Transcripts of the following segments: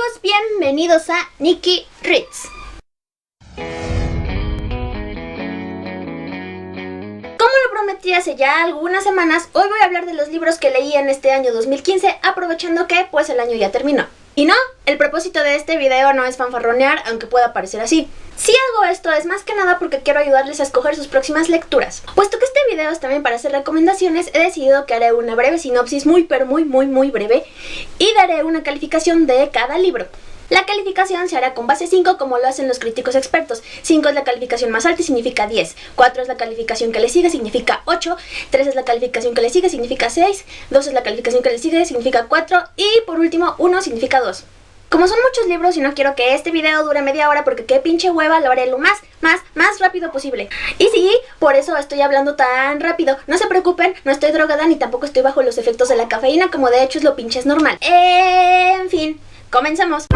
amigos, bienvenidos a Nikki Reads. Como lo prometí hace ya algunas semanas, hoy voy a hablar de los libros que leí en este año 2015, aprovechando que pues el año ya terminó. Y no, el propósito de este video no es fanfarronear, aunque pueda parecer así. Si hago esto es más que nada porque quiero ayudarles a escoger sus próximas lecturas. Puesto que este video es también para hacer recomendaciones, he decidido que haré una breve sinopsis muy breve y daré una calificación de cada libro. La calificación se hará con base 5 como lo hacen los críticos expertos. 5 es la calificación más alta y significa 10. 4 es la calificación que le sigue, significa 8. 3 es la calificación que le sigue, significa 6. 2 es la calificación que le sigue, significa 4. Y por último, 1 significa 2. Como son muchos libros y no quiero que este video dure media hora porque qué pinche hueva, lo haré lo más rápido posible. Y sí, por eso estoy hablando tan rápido. No se preocupen, no estoy drogada ni tampoco estoy bajo los efectos de la cafeína, como de hecho es lo pinches normal. En fin, comencemos.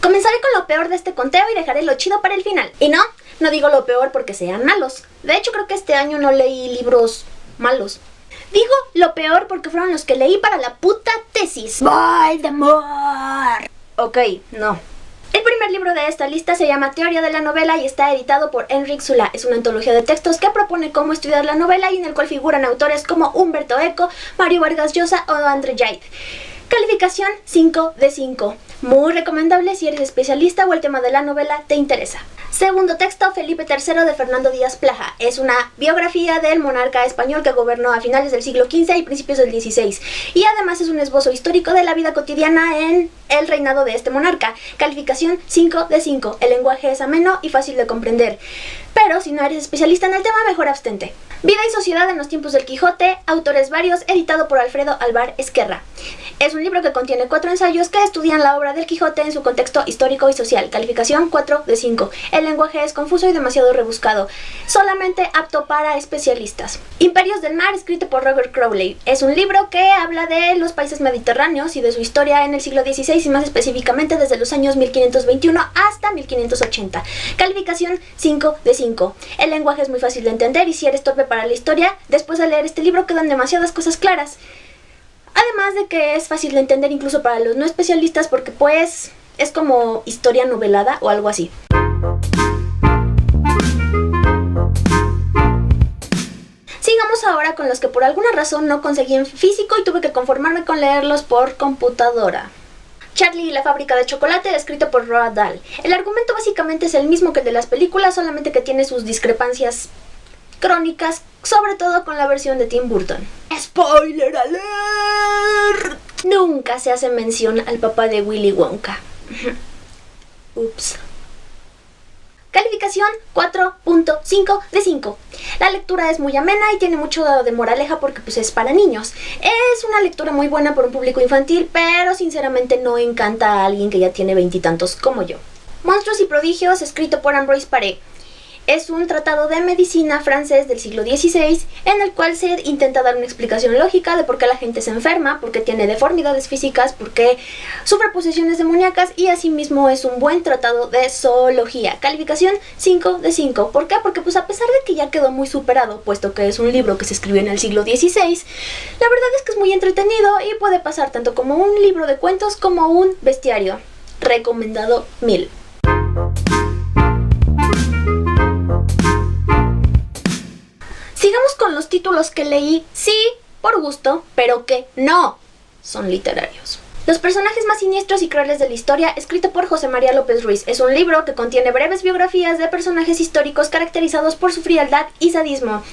Comenzaré con lo peor de este conteo y dejaré lo chido para el final. Y no digo lo peor porque sean malos. De hecho creo que este año no leí libros malos. Digo lo peor porque fueron los que leí para la puta tesis. Voldemort. Ok, no. El primer libro de esta lista se llama Teoría de la novela y está editado por Enric Sula. Es una antología de textos que propone cómo estudiar la novela y en el cual figuran autores como Humberto Eco, Mario Vargas Llosa o Andrzej Wajda. Calificación 5 de 5. Muy recomendable si eres especialista o el tema de la novela te interesa. Segundo texto, Felipe III de Fernando Díaz Plaja. Es una biografía del monarca español que gobernó a finales del siglo XV y principios del XVI. Y además es un esbozo histórico de la vida cotidiana en el reinado de este monarca. Calificación 5 de 5. El lenguaje es ameno y fácil de comprender. Pero si no eres especialista en el tema, mejor abstente. Vida y sociedad en los tiempos del Quijote, autores varios, editado por Alfredo Alvar Esquerra. Es un libro que contiene 4 ensayos que estudian la obra del Quijote en su contexto histórico y social. Calificación 4 de 5. El lenguaje es confuso y demasiado rebuscado. Solamente apto para especialistas. Imperios del Mar, escrito por Robert Crowley. Es un libro que habla de los países mediterráneos y de su historia en el siglo XVI y más específicamente desde los años 1521 hasta 1580. Calificación 5 de 5. El lenguaje es muy fácil de entender y si eres torpe para la historia, después de leer este libro quedan demasiadas cosas claras. Además de que es fácil de entender incluso para los no especialistas porque pues es como historia novelada o algo así. Sigamos ahora con los que por alguna razón no conseguí en físico y tuve que conformarme con leerlos por computadora. Charlie y la fábrica de chocolate, escrito por Roald Dahl. El argumento básicamente es el mismo que el de las películas, solamente que tiene sus discrepancias crónicas, sobre todo con la versión de Tim Burton. ¡Spoiler alert! Nunca se hace mención al papá de Willy Wonka. Ups. Calificación 4.5 de 5. La lectura es muy amena y tiene mucho de moraleja porque pues es para niños. Es una lectura muy buena por un público infantil, pero sinceramente no encanta a alguien que ya tiene 20 y tantos como yo. Monstruos y prodigios, escrito por Ambroise Paré. Es un tratado de medicina francés del siglo XVI en el cual se intenta dar una explicación lógica de por qué la gente se enferma, por qué tiene deformidades físicas, por qué sufre posesiones demoníacas y asimismo es un buen tratado de zoología. Calificación 5 de 5. ¿Por qué? Porque pues a pesar de que ya quedó muy superado, puesto que es un libro que se escribió en el siglo XVI, la verdad es que es muy entretenido y puede pasar tanto como un libro de cuentos como un bestiario. Recomendado 1000. Sigamos con los títulos que leí, sí, por gusto, pero que no son literarios. Los personajes más siniestros y crueles de la historia, escrito por José María López Ruiz. Es un libro que contiene breves biografías de personajes históricos caracterizados por su frialdad y sadismo.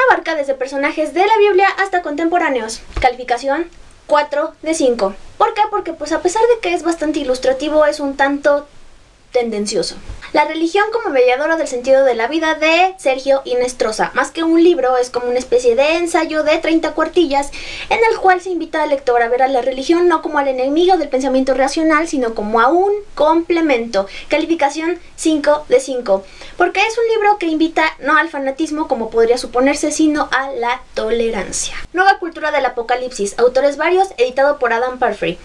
Abarca desde personajes de la Biblia hasta contemporáneos. Calificación 4 de 5. ¿Por qué? Porque pues a pesar de que es bastante ilustrativo, es un tanto tendencioso. La religión como mediadora del sentido de la vida, de Sergio Inestrosa. Más que un libro, es como una especie de ensayo de 30 cuartillas en el cual se invita al lector a ver a la religión no como al enemigo del pensamiento racional, sino como a un complemento. Calificación 5 de 5. Porque es un libro que invita no al fanatismo como podría suponerse, sino a la tolerancia. Nueva cultura del apocalipsis. Autores varios, editado por Adam Parfrey.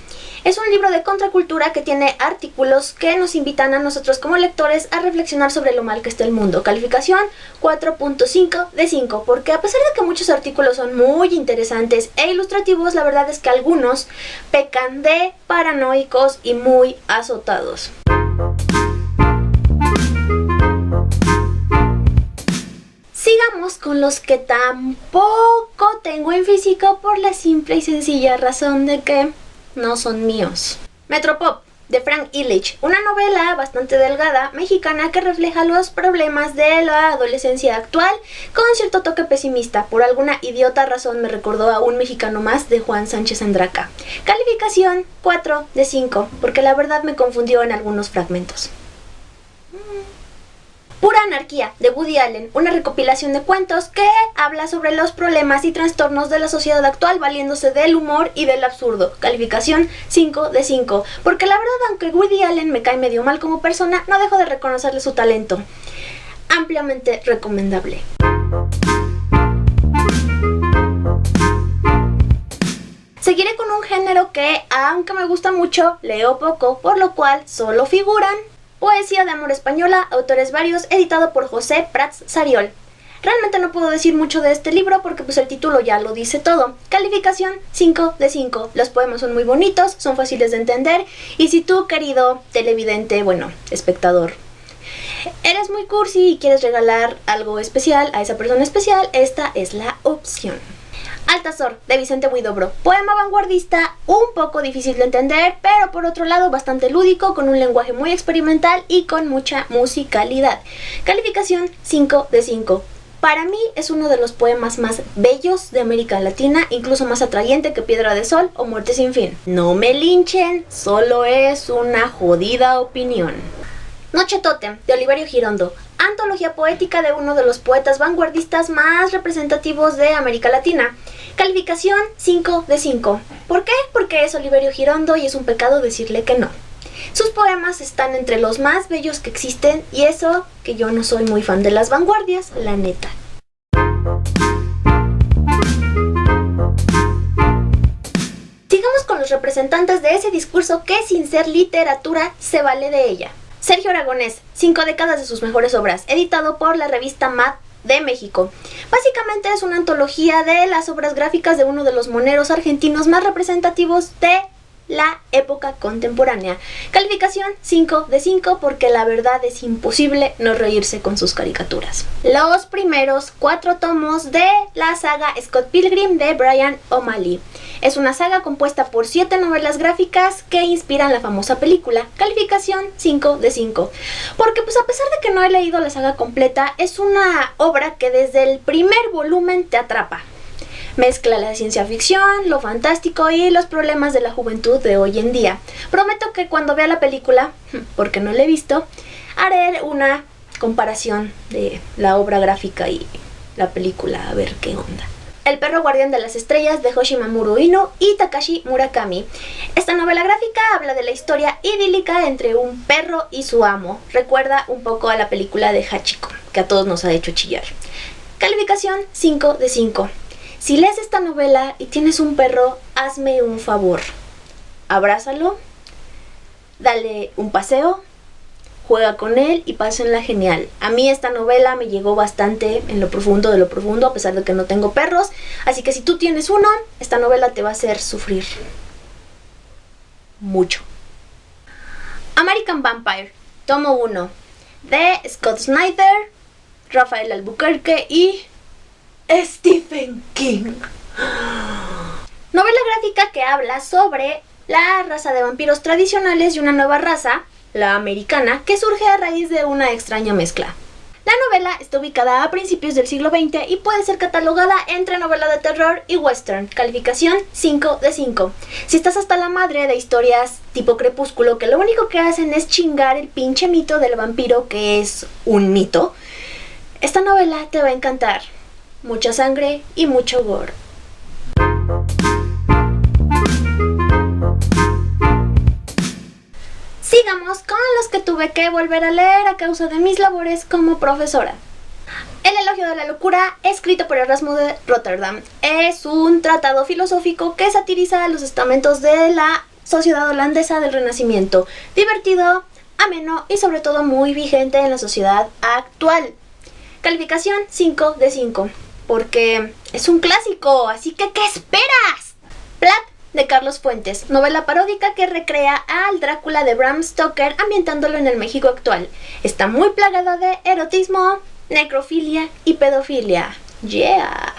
Es un libro de contracultura que tiene artículos que nos invitan a nosotros como lectores lectores a reflexionar sobre lo mal que está el mundo. Calificación 4.5 de 5, porque a pesar de que muchos artículos son muy interesantes e ilustrativos, la verdad es que algunos pecan de paranoicos y muy azotados. Sigamos con los que tampoco tengo en físico por la simple y sencilla razón de que no son míos. Metropop, de Frank Illich, una novela bastante delgada mexicana que refleja los problemas de la adolescencia actual con cierto toque pesimista. Por alguna idiota razón me recordó a Un mexicano más, de Juan Sánchez Andraca. Calificación 4 de 5, porque la verdad me confundió en algunos fragmentos. Pura Anarquía, de Woody Allen, una recopilación de cuentos que habla sobre los problemas y trastornos de la sociedad actual valiéndose del humor y del absurdo. Calificación 5 de 5, porque la verdad, aunque Woody Allen me cae medio mal como persona, no dejo de reconocerle su talento. Ampliamente recomendable. Seguiré con un género que, aunque me gusta mucho, leo poco, por lo cual solo figuran Poesía de amor española, autores varios, editado por José Prats Sariol. Realmente no puedo decir mucho de este libro porque pues el título ya lo dice todo. Calificación 5 de 5. Los poemas son muy bonitos, son fáciles de entender y si tú, querido televidente, bueno, espectador, eres muy cursi y quieres regalar algo especial a esa persona especial, esta es la opción. Altazor, de Vicente Huidobro, poema vanguardista, un poco difícil de entender, pero por otro lado bastante lúdico, con un lenguaje muy experimental y con mucha musicalidad. Calificación 5 de 5. Para mí es uno de los poemas más bellos de América Latina, incluso más atrayente que Piedra de Sol o Muerte sin fin. No me linchen, solo es una jodida opinión. Noche Tótem, de Oliverio Girondo, antología poética de uno de los poetas vanguardistas más representativos de América Latina. Calificación 5 de 5. ¿Por qué? Porque es Oliverio Girondo y es un pecado decirle que no. Sus poemas están entre los más bellos que existen y eso que yo no soy muy fan de las vanguardias, la neta. Sigamos con los representantes de ese discurso que sin ser literatura se vale de ella. Sergio Aragonés, 5 décadas de sus mejores obras, editado por la revista Mad de México. Básicamente es una antología de las obras gráficas de uno de los moneros argentinos más representativos de la época contemporánea. Calificación 5 de 5 porque la verdad es imposible no reírse con sus caricaturas. Los primeros 4 tomos de la saga Scott Pilgrim de Brian O'Malley. Es una saga compuesta por 7 novelas gráficas que inspiran la famosa película. Calificación 5 de 5. Porque pues a pesar de que no he leído la saga completa, es una obra que desde el primer volumen te atrapa. Mezcla la ciencia ficción, lo fantástico y los problemas de la juventud de hoy en día. Prometo que cuando vea la película, porque no la he visto, haré una comparación de la obra gráfica y la película, a ver qué onda. El perro guardián de las estrellas, de Hoshi Mamoru Ino y Takashi Murakami. Esta novela gráfica habla de la historia idílica entre un perro y su amo. Recuerda un poco a la película de Hachiko, que a todos nos ha hecho chillar. Calificación 5 de 5. Si lees esta novela y tienes un perro, hazme un favor. Abrázalo, dale un paseo, juega con él y pásenla genial. A mí esta novela me llegó bastante en lo profundo de lo profundo, a pesar de que no tengo perros. Así que si tú tienes uno, esta novela te va a hacer sufrir mucho. American Vampire, tomo 1, de Scott Snyder, Rafael Albuquerque y Stephen King. Novela gráfica que habla sobre la raza de vampiros tradicionales y una nueva raza, la americana, que surge a raíz de una extraña mezcla. La novela está ubicada a principios del siglo XX y puede ser catalogada entre novela de terror y western. Calificación 5 de 5. Si estás hasta la madre de historias tipo Crepúsculo que lo único que hacen es chingar el pinche mito del vampiro, que es un mito, esta novela te va a encantar. Mucha sangre y mucho gore. Sigamos con los que tuve que volver a leer a causa de mis labores como profesora. El elogio de la locura, escrito por Erasmo de Rotterdam, es un tratado filosófico que satiriza los estamentos de la sociedad holandesa del Renacimiento. Divertido, ameno y sobre todo muy vigente en la sociedad actual. Calificación 5 de 5, porque es un clásico, así que ¿qué esperas? Platt, de Carlos Fuentes, novela paródica que recrea al Drácula de Bram Stoker ambientándolo en el México actual. Está muy plagada de erotismo, necrofilia y pedofilia. ¡Yeah!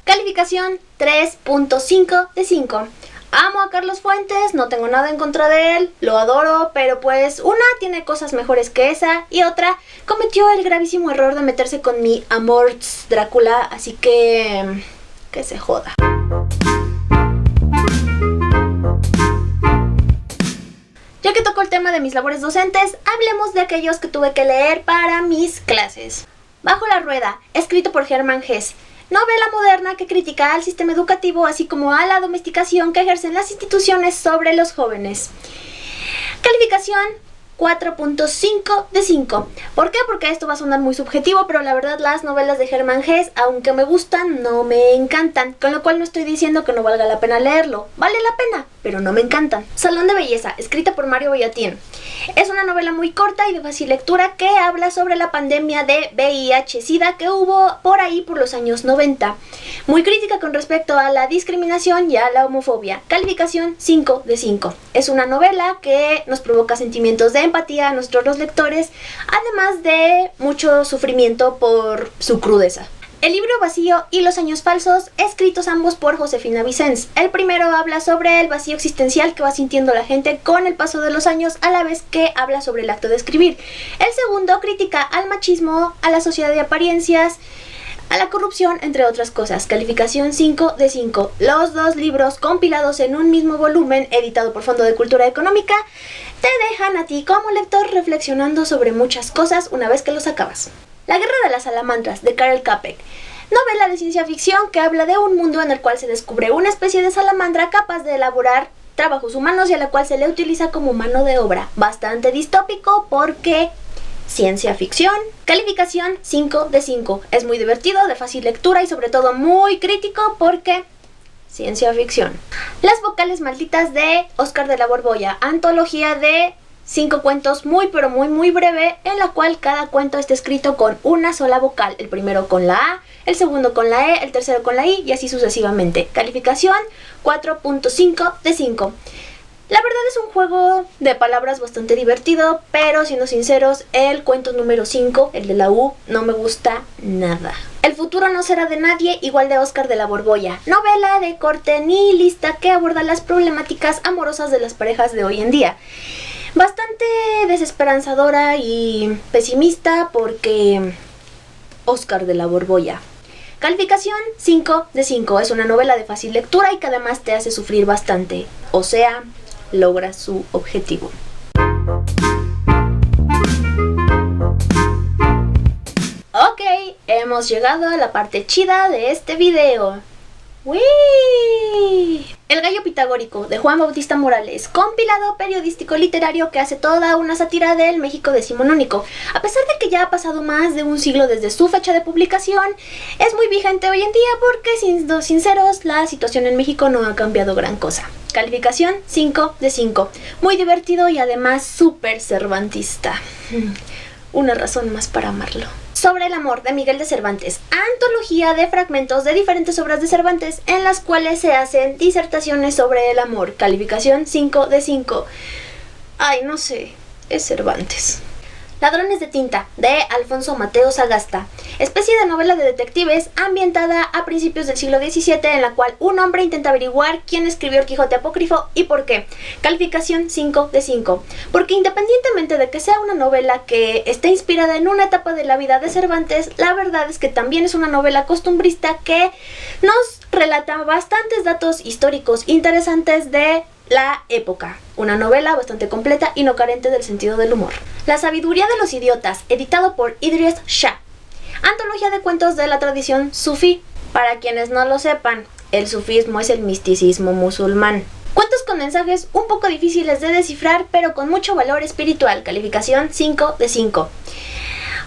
Calificación 3.5 de 5. Amo a Carlos Fuentes, no tengo nada en contra de él, lo adoro, pero pues una tiene cosas mejores que esa y otra cometió el gravísimo error de meterse con mi amor Drácula, así que se joda. Ya que tocó el tema de mis labores docentes, hablemos de aquellos que tuve que leer para mis clases. Bajo la rueda, escrito por Hermann Hesse. Novela moderna que critica al sistema educativo así como a la domesticación que ejercen las instituciones sobre los jóvenes. Calificación 4.5 de 5. ¿Por qué? Porque esto va a sonar muy subjetivo, pero la verdad las novelas de Hermann Hesse, aunque me gustan, no me encantan. Con lo cual no estoy diciendo que no valga la pena leerlo. Vale la pena, pero no me encantan. Salón de Belleza, escrita por Mario Bellatín. Es una novela muy corta y de fácil lectura que habla sobre la pandemia de VIH-Sida que hubo por ahí por los años 90. Muy crítica con respecto a la discriminación y a la homofobia. Calificación 5 de 5. Es una novela que nos provoca sentimientos de empatía a nuestros lectores, además de mucho sufrimiento por su crudeza. El libro Vacío y Los años falsos, escritos ambos por Josefina Vicens. El primero habla sobre el vacío existencial que va sintiendo la gente con el paso de los años, a la vez que habla sobre el acto de escribir. El segundo critica al machismo, a la sociedad de apariencias, a la corrupción, entre otras cosas. Calificación 5 de 5. Los dos libros compilados en un mismo volumen, editado por Fondo de Cultura Económica, te dejan a ti como lector reflexionando sobre muchas cosas una vez que los acabas. La Guerra de las Salamandras, de Karel Čapek. Novela de ciencia ficción que habla de un mundo en el cual se descubre una especie de salamandra capaz de elaborar trabajos humanos y a la cual se le utiliza como mano de obra. Bastante distópico porque ciencia ficción. Calificación 5 de 5. Es muy divertido, de fácil lectura y sobre todo muy crítico porque ciencia ficción. Las vocales malditas, de Óscar de la Borbolla. Antología de 5 cuentos muy pero muy breve, en la cual cada cuento está escrito con una sola vocal. El primero con la A, el segundo con la E, el tercero con la I y así sucesivamente. Calificación 4.5 de 5. La verdad es un juego de palabras bastante divertido, pero siendo sinceros, el cuento número 5, el de la U, no me gusta nada. El futuro no será de nadie, igual de Óscar de la Borbolla. Novela de corte nihilista que aborda las problemáticas amorosas de las parejas de hoy en día. Bastante desesperanzadora y pesimista porque Óscar de la Borbolla. Calificación 5 de 5. Es una novela de fácil lectura y que además te hace sufrir bastante. O sea, logra su objetivo. Ok, hemos llegado a la parte chida de este video. ¡Wii! El gallo pitagórico, de Juan Bautista Morales, compilado periodístico literario que hace toda una sátira del México decimonónico. A pesar de que ya ha pasado más de un siglo desde su fecha de publicación, es muy vigente hoy en día porque, siendo sinceros, la situación en México no ha cambiado gran cosa. Calificación 5 de 5. Muy divertido y además súper cervantista. Una razón más para amarlo. Sobre el amor, de Miguel de Cervantes. Antología de fragmentos de diferentes obras de Cervantes en las cuales se hacen disertaciones sobre el amor. Calificación 5 de 5. Ay, no sé, es Cervantes. Ladrones de tinta, de Alfonso Mateo Sagasta. Especie de novela de detectives ambientada a principios del siglo XVII, en la cual un hombre intenta averiguar quién escribió el Quijote apócrifo y por qué. Calificación 5 de 5. Porque independientemente de que sea una novela que esté inspirada en una etapa de la vida de Cervantes, la verdad es que también es una novela costumbrista que nos relata bastantes datos históricos interesantes de la época. Una novela bastante completa y no carente del sentido del humor. La sabiduría de los idiotas, editado por Idries Shah. Antología de cuentos de la tradición sufí. Para quienes no lo sepan, el sufismo es el misticismo musulmán. Cuentos con mensajes un poco difíciles de descifrar, pero con mucho valor espiritual. Calificación 5 de 5.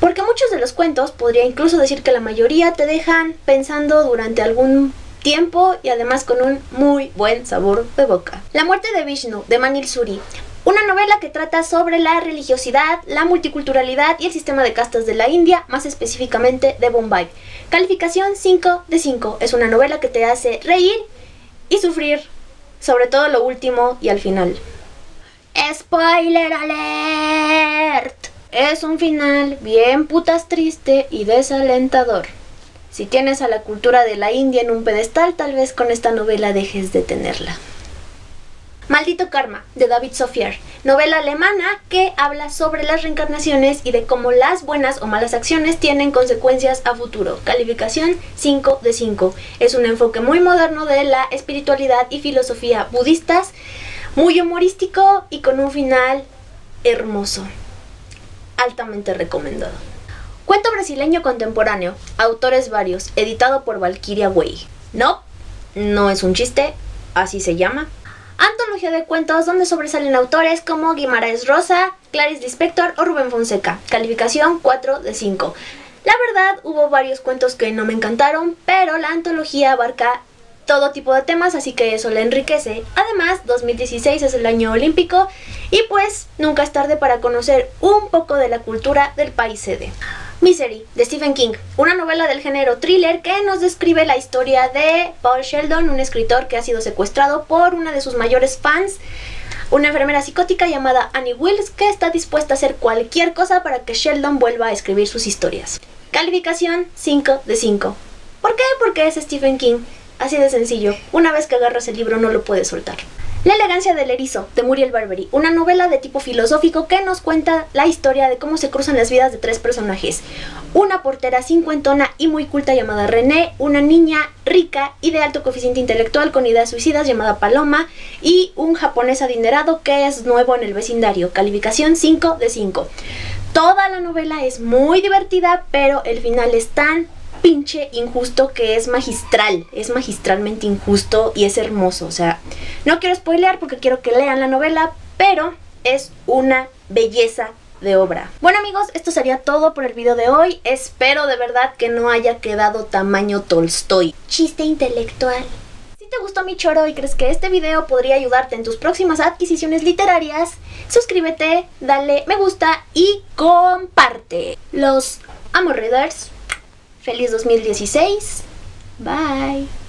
Porque muchos de los cuentos, podría incluso decir que la mayoría, te dejan pensando durante algún tiempo y además con un muy buen sabor de boca. La muerte de Vishnu, de Manil Suri. Una novela que trata sobre la religiosidad, la multiculturalidad y el sistema de castas de la India, más específicamente de Bombay. Calificación 5 de 5. Es una novela que te hace reír y sufrir, sobre todo lo último y al final. ¡Spoiler alert! Es un final bien putas triste y desalentador. Si tienes a la cultura de la India en un pedestal, tal vez con esta novela dejes de tenerla. Maldito Karma, de David Sofier, novela alemana que habla sobre las reencarnaciones y de cómo las buenas o malas acciones tienen consecuencias a futuro. Calificación 5 de 5. Es un enfoque muy moderno de la espiritualidad y filosofía budistas, muy humorístico y con un final hermoso. Altamente recomendado. Cuento brasileño contemporáneo, autores varios, editado por Valkyria Way. No es un chiste, así se llama. Antología de cuentos donde sobresalen autores como Guimarães Rosa, Clarice Lispector o Rubén Fonseca. Calificación 4 de 5. La verdad, hubo varios cuentos que no me encantaron, pero la antología abarca todo tipo de temas, así que eso le enriquece. Además, 2016 es el año olímpico y pues nunca es tarde para conocer un poco de la cultura del país sede. Misery, de Stephen King, una novela del género thriller que nos describe la historia de Paul Sheldon, un escritor que ha sido secuestrado por una de sus mayores fans, una enfermera psicótica llamada Annie Wilkes, que está dispuesta a hacer cualquier cosa para que Sheldon vuelva a escribir sus historias. Calificación 5 de 5. ¿Por qué? Porque es Stephen King. Así de sencillo. Una vez que agarras el libro no lo puedes soltar. La elegancia del erizo, de Muriel Barbery, una novela de tipo filosófico que nos cuenta la historia de cómo se cruzan las vidas de tres personajes. Una portera cincuentona y muy culta llamada René, una niña rica y de alto coeficiente intelectual con ideas suicidas llamada Paloma, y un japonés adinerado que es nuevo en el vecindario. Calificación 5 de 5. Toda la novela es muy divertida, pero el final es tan pinche injusto que es magistral, es magistralmente injusto y es hermoso. O sea, no quiero spoilear porque quiero que lean la novela, pero es una belleza de obra. Bueno amigos, esto sería todo por el video de hoy. Espero de verdad que no haya quedado tamaño Tolstoy. Chiste intelectual. Si te gustó mi choro y crees que este video podría ayudarte en tus próximas adquisiciones literarias, suscríbete, dale me gusta y comparte. Los amo readers. Feliz 2016. Bye.